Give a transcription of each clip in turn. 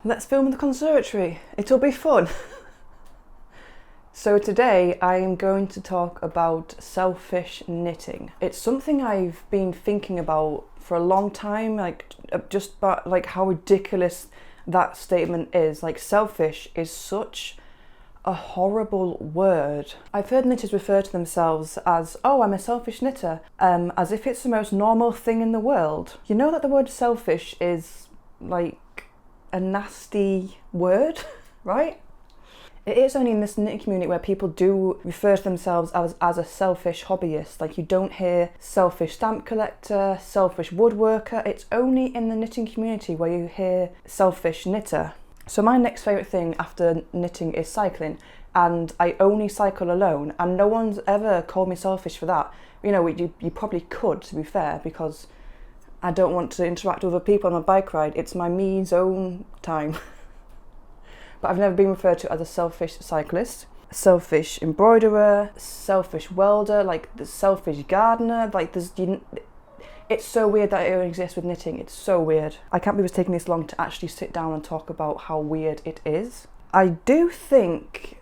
Let's film in the conservatory. It'll be fun. So today I am going to talk about selfish knitting. It's something I've been thinking about for a long time, just about like how ridiculous that statement is. Like, selfish is such a horrible word. I've heard knitters refer to themselves as, oh, I'm a selfish knitter, as if it's the most normal thing in the world. You know that the word selfish is like a nasty word, right? It is only in this knitting community where people do refer to themselves as a selfish hobbyist. Like, you don't hear selfish stamp collector, selfish woodworker. It's only in the knitting community where you hear selfish knitter. So my next favourite thing after knitting is cycling, and I only cycle alone, and no one's ever called me selfish for that. You know, you probably could, to be fair, because I don't want to interact with other people on a bike ride. It's my me's own time. But I've never been referred to as a selfish cyclist, selfish embroiderer, selfish welder, like the selfish gardener. Like, it's so weird that it only exists with knitting. It's so weird. I can't believe it's taking this long to actually sit down and talk about how weird it is. I do think,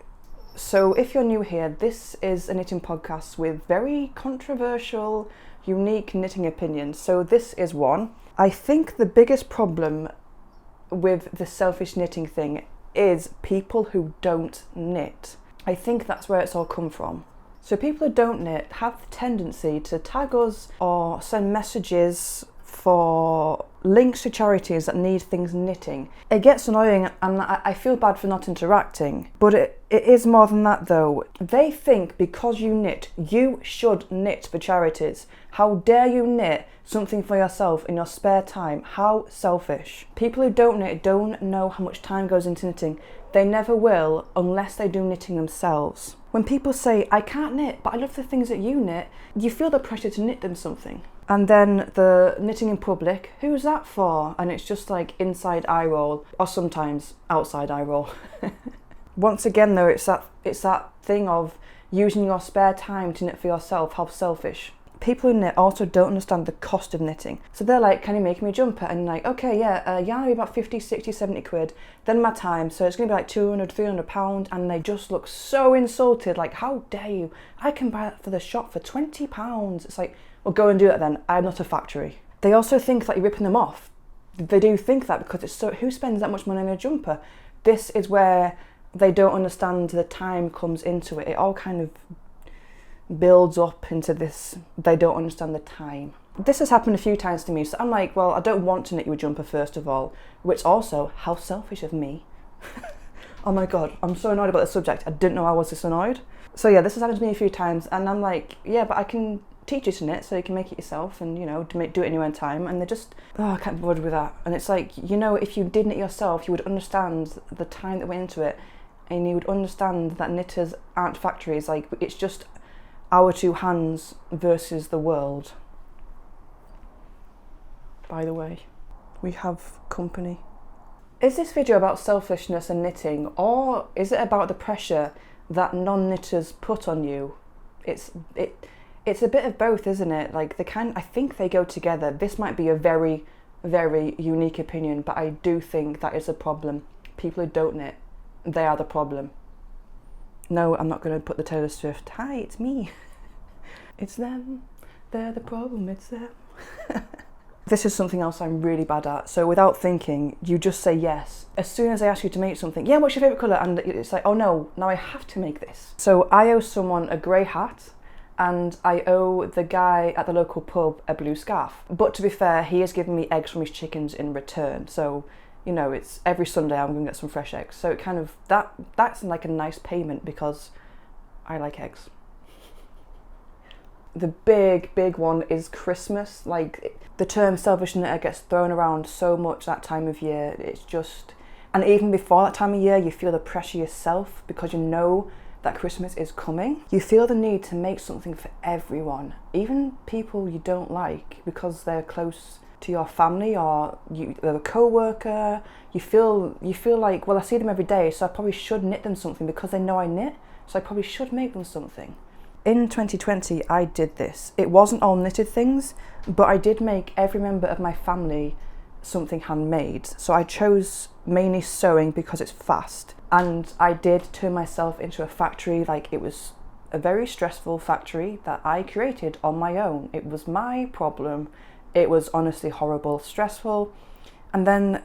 so if you're new here, this is a knitting podcast with very controversial, unique knitting opinions. So this is one. I think the biggest problem with the selfish knitting thing is people who don't knit. I think that's where it's all come from. So people who don't knit have the tendency to tag us or send messages for links to charities that need things knitting. It gets annoying, and I feel bad for not interacting, but it is more than that though. They think because you knit, you should knit for charities. How dare you knit something for yourself in your spare time? How selfish. People who don't knit don't know how much time goes into knitting. They never will unless they do knitting themselves. When people say, I can't knit, but I love the things that you knit, you feel the pressure to knit them something. And then the knitting in public, who's that for? And it's just like inside eye roll, or sometimes outside eye roll. Once again though, it's that thing of using your spare time to knit for yourself. How selfish. People who knit also don't understand the cost of knitting. So they're like, can you make me a jumper? And you're like, okay, yeah, yarn will be about 50, 60, 70 quid. Then my time, so it's gonna be like 200, 300 pounds. And they just look so insulted, like, how dare you? I can buy that for the shop for 20 pounds. It's like, well, go and do it then. I'm not a factory. They also think that you're ripping them off. They do think that because it's so, who spends that much money on a jumper? This is where they don't understand the time comes into it. It all kind of builds up into this, they don't understand the time. This has happened a few times to me, so I'm like, well, I don't want to knit you a jumper first of all, which also, how selfish of me. Oh my god, I'm so annoyed about the subject. I didn't know I was this annoyed. So yeah, this has happened to me a few times, and I'm like, yeah, but I can teach you to knit so you can make it yourself and, you know, do it in your own time. And they're just, oh, I can't be bothered with that. And it's like, you know, if you did knit yourself, you would understand the time that went into it, and you would understand that knitters aren't factories. Like, it's just our two hands versus the world. By the way, we have company. Is this video about selfishness and knitting, or is it about the pressure that non-knitters put on you? It's a bit of both, isn't it? Like, I think they go together. This might be a very, very unique opinion, but I do think that is a problem. People who don't knit, they are the problem. No, I'm not going to put the Taylor Swift, hi, it's me. It's them, they're the problem, it's them. This is something else I'm really bad at. So without thinking, you just say yes. As soon as I ask you to make something, yeah, what's your favourite colour? And it's like, oh no, now I have to make this. So I owe someone a grey hat, and I owe the guy at the local pub a blue scarf. But to be fair, he has given me eggs from his chickens in return. So, you know, it's every Sunday I'm going to get some fresh eggs. So it kind of, that's like a nice payment because I like eggs. The big one is Christmas. Like, the term selfish knitter gets thrown around so much that time of year. It's just, and even before that time of year, you feel the pressure yourself because you know that Christmas is coming. You feel the need to make something for everyone, even people you don't like, because they're close to your family or they're a co-worker. You feel like, well, I see them every day, so I probably should knit them something because they know I knit, so I probably should make them something. In 2020, I did this. It wasn't all knitted things, but I did make every member of my family something handmade. So I chose mainly sewing because it's fast, and I did turn myself into a factory. Like, it was a very stressful factory that I created on my own. It was my problem. It was honestly horrible, stressful. And then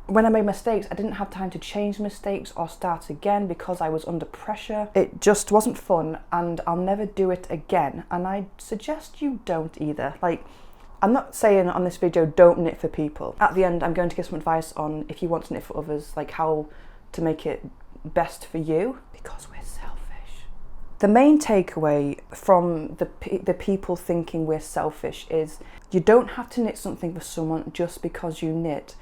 when I made mistakes, I didn't have time to change mistakes or start again because I was under pressure. It just wasn't fun, and I'll never do it again. And I suggest you don't either. Like, I'm not saying on this video don't knit for people. At the end, I'm going to give some advice on if you want to knit for others, like how to make it best for you, because we're selfish. The main takeaway from the people thinking we're selfish is you don't have to knit something for someone just because you knit.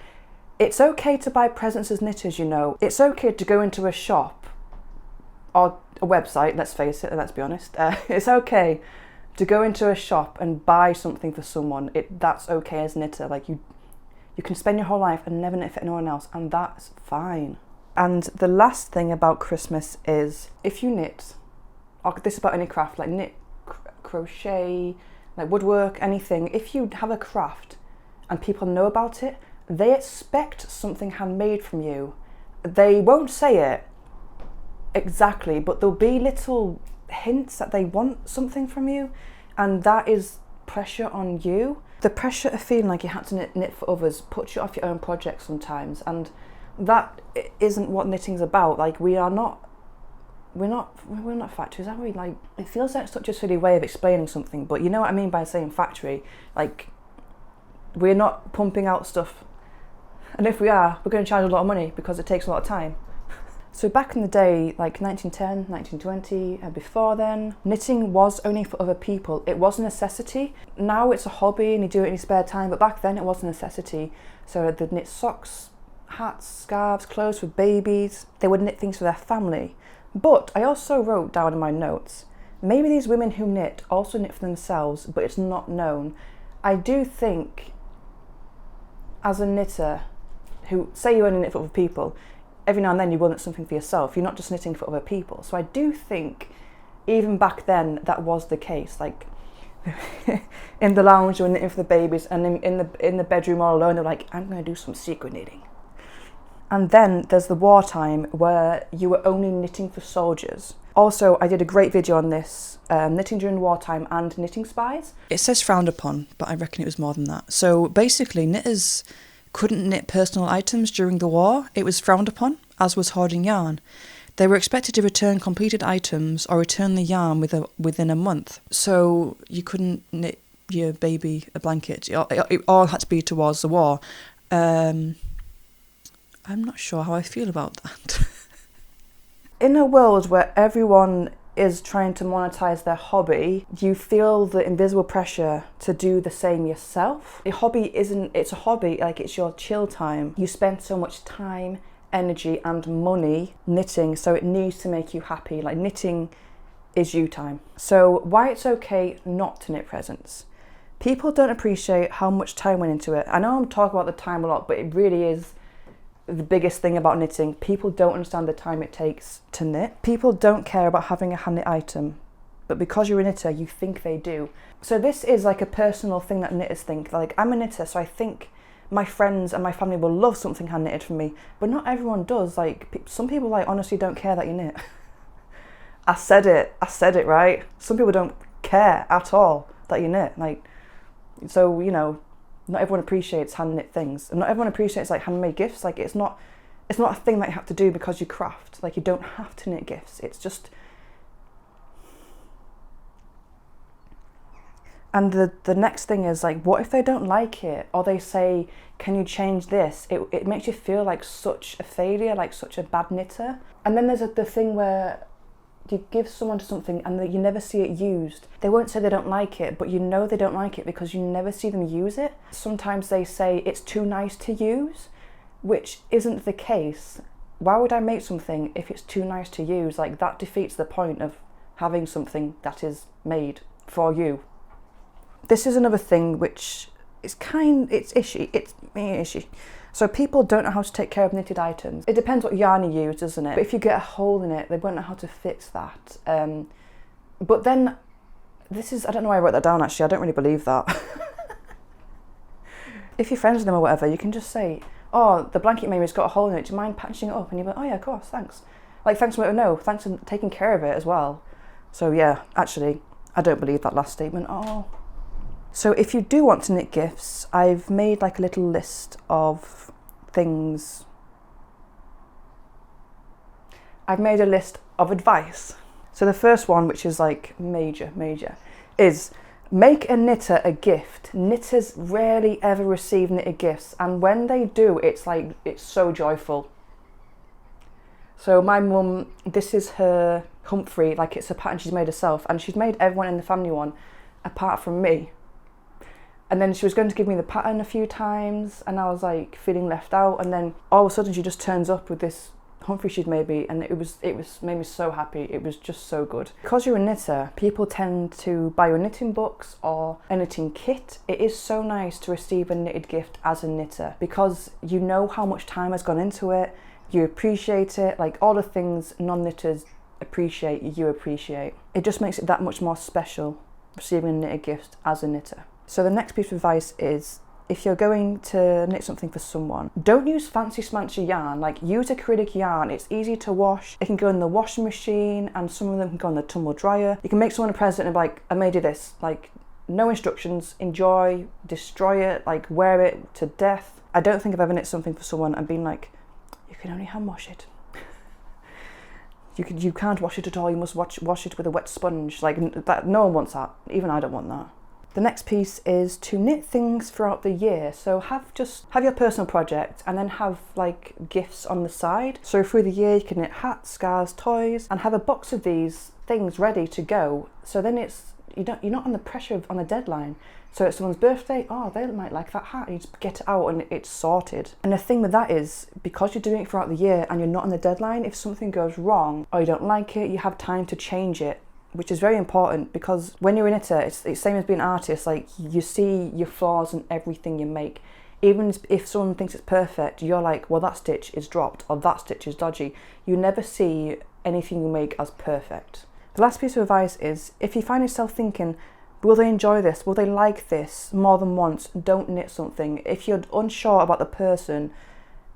It's okay to buy presents as knitters, you know. It's okay to go into a shop or a website, let's face it, let's be honest. It's okay to go into a shop and buy something for someone. That's okay as a knitter. Like, you can spend your whole life and never knit for anyone else, and that's fine. And the last thing about Christmas is, if you knit, or this is about any craft, like knit, crochet, like woodwork, anything, if you have a craft and people know about it, they expect something handmade from you. They won't say it exactly, but there'll be little hints that they want something from you, and that is pressure on you. The pressure of feeling like you have to knit for others puts you off your own project sometimes, and that isn't what knitting's about. Like, we're not factories, are we? Like, it feels like such a silly way of explaining something, but you know what I mean by saying factory. Like, we're not pumping out stuff, and if we are, we're going to charge a lot of money because it takes a lot of time. So back in the day, like 1910, 1920, and before then, knitting was only for other people. It was a necessity. Now it's a hobby and you do it in your spare time, but back then it was a necessity. So they'd knit socks, hats, scarves, clothes for babies. They would knit things for their family. But I also wrote down in my notes, maybe these women who knit also knit for themselves, but it's not known. I do think, as a knitter, who say you only knit for other people, every now and then you will knit something for yourself. You're not just knitting for other people. So I do think even back then that was the case. Like, in the lounge you were knitting for the babies, and in the bedroom all alone they're like, I'm going to do some secret knitting. And then there's the wartime where you were only knitting for soldiers. Also, I did a great video on this, knitting during wartime and knitting spies. It says frowned upon, but I reckon it was more than that. So basically, knitters couldn't knit personal items during the war. It was frowned upon, as was hoarding yarn. They were expected to return completed items or return the yarn within a month. So you couldn't knit your baby a blanket. It all had to be towards the war. I'm not sure how I feel about that. In a world where everyone is trying to monetize their hobby, you feel the invisible pressure to do the same yourself. It's a hobby, like it's your chill time. You spend so much time, energy and money knitting, so it needs to make you happy. Like, knitting is you time. So why it's okay not to knit presents. People don't appreciate how much time went into it. I know I'm talking about the time a lot, but it really is the biggest thing about knitting. People don't understand the time it takes to knit. People don't care about having a hand knit item, but because you're a knitter, you think they do. So this is like a personal thing that knitters think. Like, I'm a knitter, so I think my friends and my family will love something hand knitted from me, but not everyone does. Like, some people like honestly don't care that you knit. I said it, right? Some people don't care at all that you knit. Like, so, you know, not everyone appreciates hand knit things, and not everyone appreciates like handmade gifts. Like, it's not a thing that you have to do because you craft. Like, you don't have to knit gifts. It's just. And the next thing is, like, what if they don't like it, or they say, can you change this? It makes you feel like such a failure, like such a bad knitter. And then there's the thing where you give someone something and you never see it used. They won't say they don't like it, but you know they don't like it because you never see them use it. Sometimes they say it's too nice to use, which isn't the case. Why would I make something if it's too nice to use? Like, that defeats the point of having something that is made for you. This is another thing which is it's ishy. So people don't know how to take care of knitted items. It depends what yarn you use, doesn't it? But if you get a hole in it, they won't know how to fix that. But then, I don't know why I wrote that down actually, I don't really believe that. If you're friends with them or whatever, you can just say, oh, the blanket maybe has got a hole in it, do you mind patching it up? And you're like, oh yeah, of course, thanks. Like, thanks for letting me know, thanks for taking care of it as well. So yeah, actually, I don't believe that last statement at all. So if you do want to knit gifts, I've made like a little list of things. I've made a list of advice. So the first one, which is like major, is make a knitter a gift. Knitters rarely ever receive knitted gifts, and when they do, it's so joyful. So my mum, this is her Humphrey, like it's a pattern she's made herself, and she's made everyone in the family one apart from me. And then she was going to give me the pattern a few times, and I was like feeling left out, and then all of a sudden she just turns up with this Humphrey she'd made me, and it made me so happy. It was just so good. Because you're a knitter, people tend to buy your knitting books or a knitting kit. It is so nice to receive a knitted gift as a knitter, because you know how much time has gone into it, you appreciate it, like all the things non-knitters appreciate, you appreciate. It just makes it that much more special receiving a knitted gift as a knitter. So the next piece of advice is, if you're going to knit something for someone, don't use fancy smancy yarn. Like, use acrylic yarn. It's easy to wash. It can go in the washing machine, and some of them can go in the tumble dryer. You can make someone a present and be like, I made you this. Like, no instructions, enjoy, destroy it, like wear it to death. I don't think I've ever knit something for someone and been like, you can only hand wash it. You can't wash it at all. You must wash it with a wet sponge. Like, that, no one wants that. Even I don't want that. The next piece is to knit things throughout the year. So have your personal project and then have like gifts on the side. So through the year you can knit hats, scarves, toys, and have a box of these things ready to go. So then you're not on the pressure on a deadline. So it's someone's birthday, oh, they might like that hat, and you just get it out and it's sorted. And the thing with that is, because you're doing it throughout the year and you're not on the deadline, if something goes wrong or you don't like it, you have time to change it, which is very important, because when you're a knitter, it's the same as being an artist. Like, you see your flaws in everything you make. Even if someone thinks it's perfect, you're like, well, that stitch is dropped or that stitch is dodgy. You never see anything you make as perfect. The last piece of advice is, if you find yourself thinking, will they enjoy this? Will they like this more than once? Don't knit something. If you're unsure about the person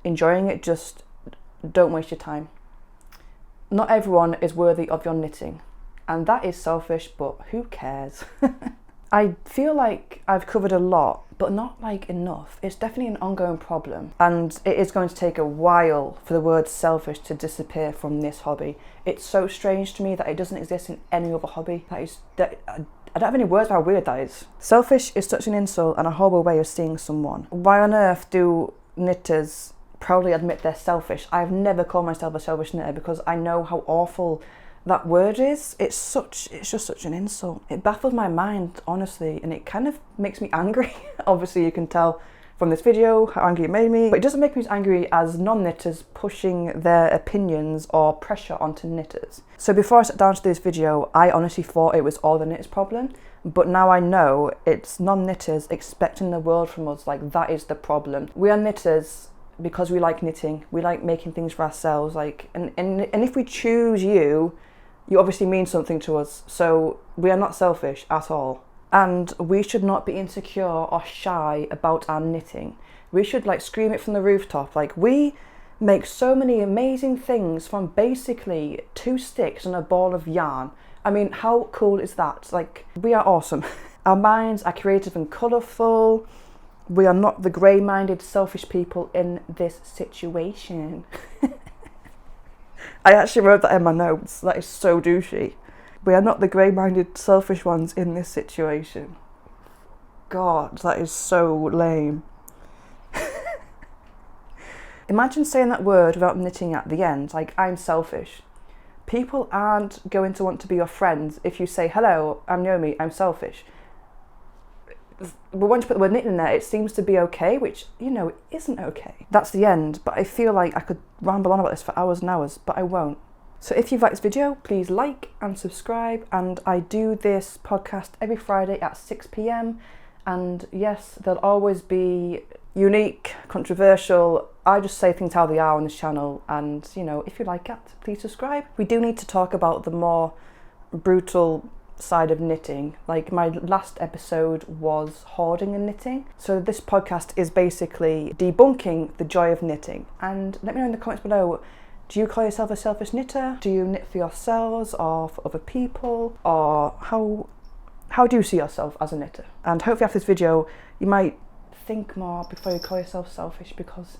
enjoying it, just don't waste your time. Not everyone is worthy of your knitting. And that is selfish, but who cares? I feel like I've covered a lot, but not like enough. It's definitely an ongoing problem, and it is going to take a while for the word selfish to disappear from this hobby. It's so strange to me that it doesn't exist in any other hobby. I don't have any words for how weird that is. Selfish is such an insult and a horrible way of seeing someone. Why on earth do knitters proudly admit they're selfish? I've never called myself a selfish knitter because I know how awful that word is. It's just such an insult. It baffles my mind, honestly, and it kind of makes me angry. Obviously you can tell from this video how angry it made me, but it doesn't make me as angry as non-knitters pushing their opinions or pressure onto knitters. So before I sat down to do this video, I honestly thought it was all the knitters' problem, but now I know it's non-knitters expecting the world from us. Like, that is the problem. We are knitters because we like knitting, we like making things for ourselves, like, and if we choose you obviously mean something to us, so we are not selfish at all. And we should not be insecure or shy about our knitting. We should like scream it from the rooftop. Like, we make so many amazing things from basically 2 sticks and a ball of yarn. I mean, how cool is that? Like, we are awesome. Our minds are creative and colourful. We are not the grey-minded, selfish people in this situation. I actually wrote that in my notes. That is so douchey. We are not the grey-minded, selfish ones in this situation. God, that is so lame. Imagine saying that word without knitting at the end, like, I'm selfish. People aren't going to want to be your friends if you say, hello, I'm Naomi, I'm selfish. But once you put the word knitting in there, it seems to be okay, which, you know, isn't okay. That's the end, but I feel like I could ramble on about this for hours and hours, but I won't. So if you've liked this video, please like and subscribe, and I do this podcast every Friday at 6 p.m. And yes, there'll always be unique, controversial, I just say things how they are on this channel, and, you know, if you like it, please subscribe. We do need to talk about the more brutal side of knitting. Like my last episode was hoarding and knitting. So this podcast is basically debunking the joy of knitting. And let me know in the comments below, do you call yourself a selfish knitter? Do you knit for yourselves or for other people? Or how do you see yourself as a knitter? And hopefully after this video, you might think more before you call yourself selfish, because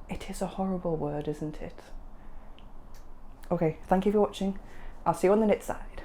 it is a horrible word, isn't it? Okay, thank you for watching. I'll see you on the knit side.